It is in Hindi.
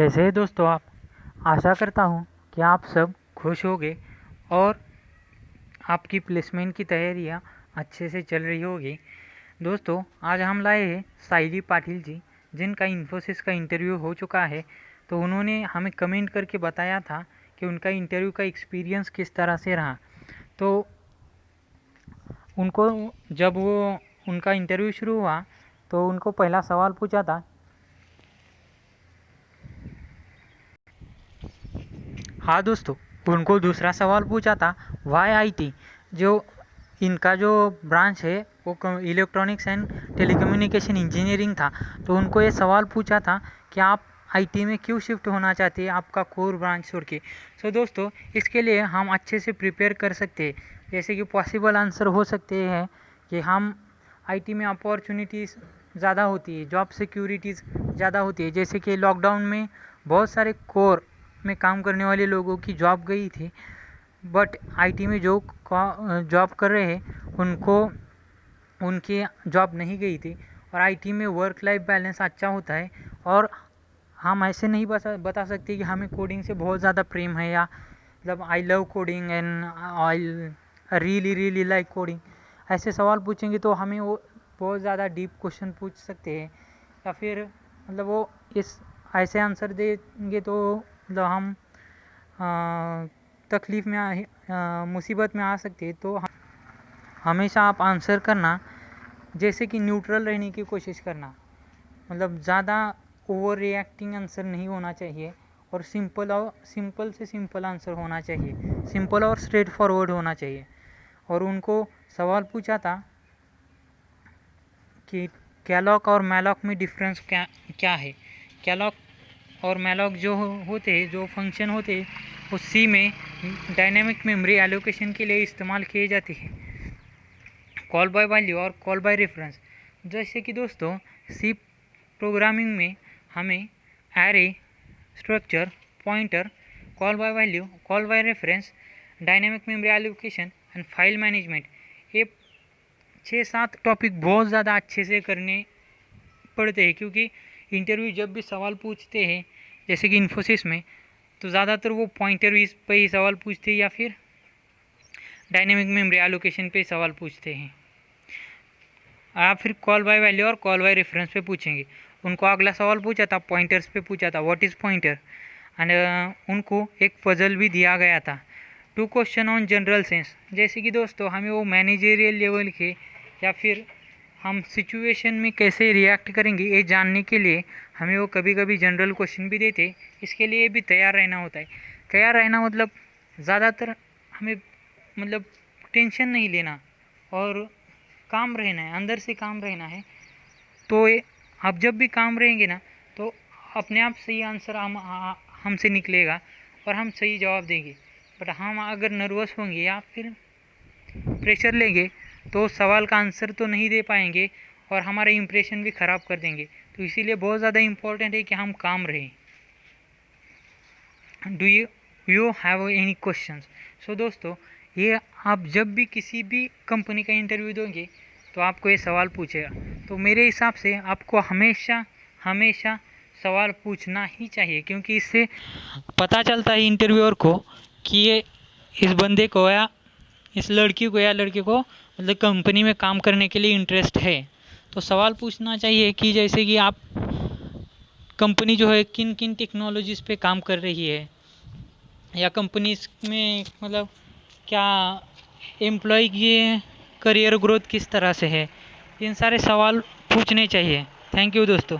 कैसे हैं दोस्तों आप। आशा करता हूँ कि आप सब खुश होंगे और आपकी प्लेसमेंट की तैयारियाँ अच्छे से चल रही होगी। दोस्तों आज हम लाए हैं साइली पाटिल जी, जिनका इन्फोसिस का इंटरव्यू हो चुका है। तो उन्होंने हमें कमेंट करके बताया था कि उनका इंटरव्यू का एक्सपीरियंस किस तरह से रहा। तो उनको जब उनका इंटरव्यू शुरू हुआ तो उनको पहला सवाल पूछा था। हाँ दोस्तों, उनको दूसरा सवाल पूछा था वाई आईटी, जो इनका जो ब्रांच है वो इलेक्ट्रॉनिक्स एंड टेलीकम्युनिकेशन इंजीनियरिंग था। तो उनको ये सवाल पूछा था कि आप आईटी में क्यों शिफ्ट होना चाहते हैं, आपका कोर ब्रांच छोड़ के। सो दोस्तों इसके लिए हम अच्छे से प्रिपेयर कर सकते हैं। जैसे कि पॉसिबल आंसर हो सकते हैं कि हम आईटी में अपॉर्चुनिटीज़ ज़्यादा होती है, जॉब सिक्योरिटीज़ ज़्यादा होती है। जैसे कि लॉकडाउन में बहुत सारे कोर में काम करने वाले लोगों की जॉब गई थी, बट आईटी में जो जॉब कर रहे हैं उनको उनकी जॉब नहीं गई थी। और आईटी में वर्क लाइफ बैलेंस अच्छा होता है। और हम ऐसे नहीं बता सकते कि हमें कोडिंग से बहुत ज़्यादा प्रेम है, या मतलब I love coding and I really really like coding. ऐसे सवाल पूछेंगे तो हमें वो बहुत ज़्यादा डीप क्वेश्चन पूछ सकते हैं, या फिर मतलब वो इस ऐसे आंसर देंगे तो मतलब हम तकलीफ़ में मुसीबत में आ सकते हैं। तो हमेशा आप आंसर करना जैसे कि न्यूट्रल रहने की कोशिश करना, मतलब ज़्यादा ओवर रिएक्टिंग आंसर नहीं होना चाहिए, और सिंपल से सिंपल आंसर होना चाहिए, सिंपल और स्ट्रेट फॉरवर्ड होना चाहिए। और उनको सवाल पूछा था कि कैलॉग और मैलॉक में डिफरेंस क्या क्या है। कैलॉग और मैलॉक जो होते हैं, जो फंक्शन होते हैं, वो सी में डायनेमिक मेमोरी एलोकेशन के लिए इस्तेमाल किए जाते हैं, कॉल बाय वैल्यू और कॉल बाय रेफरेंस। जैसे कि दोस्तों सी प्रोग्रामिंग में हमें array, structure, pointer, call by value, call by reference, dynamic memory allocation and file management, ये 6-7 टॉपिक बहुत ज़्यादा अच्छे से करने पड़ते हैं। क्योंकि इंटरव्यू जब भी सवाल पूछते हैं जैसे कि इन्फोसिस में, तो ज़्यादातर वो पॉइंटर पे ही सवाल पूछते हैं या फिर डायनेमिक मेमोरी एलोकेशन पे सवाल पूछते हैं। आप फिर कॉल बाय वैल्यू और कॉल बाय रेफरेंस पे पूछेंगे। उनको अगला सवाल पूछा था पॉइंटर्स पे पूछा था, व्हाट इज़ पॉइंटर। एंड उनको एक पजल भी दिया गया था, 2 क्वेश्चन ऑन जनरल सेंस। जैसे कि दोस्तों हमें वो मैनेजरियल लेवल के या फिर हम सिचुएशन में कैसे रिएक्ट करेंगे ये जानने के लिए हमें वो कभी कभी जनरल क्वेश्चन भी देते। इसके लिए भी तैयार रहना होता है। तैयार रहना मतलब ज़्यादातर हमें मतलब टेंशन नहीं लेना और काम रहना है, अंदर से काम रहना है। तो आप जब भी काम रहेंगे ना तो अपने आप सही आंसर हमसे निकलेगा और हम सही जवाब देंगे। बट हम अगर नर्वस होंगे या फिर प्रेशर लेंगे तो सवाल का आंसर तो नहीं दे पाएंगे और हमारा इम्प्रेशन भी ख़राब कर देंगे। तो इसीलिए बहुत ज़्यादा इम्पोर्टेंट है कि हम काम रहें। Do you have any questions. So दोस्तों ये आप जब भी किसी भी कंपनी का इंटरव्यू दोगे तो आपको ये सवाल पूछेगा। तो मेरे हिसाब से आपको हमेशा हमेशा सवाल पूछना ही चाहिए, क्योंकि इससे पता चलता है इंटरव्यूअर को कि ये इस बंदे को या इस लड़की को या लड़के को मतलब कंपनी में काम करने के लिए इंटरेस्ट है। तो सवाल पूछना चाहिए कि जैसे कि आप कंपनी जो है किन किन टेक्नोलॉजीज़ पे काम कर रही है, या कंपनीज में मतलब क्या एम्प्लॉय की करियर ग्रोथ किस तरह से है। इन सारे सवाल पूछने चाहिए। थैंक यू दोस्तों।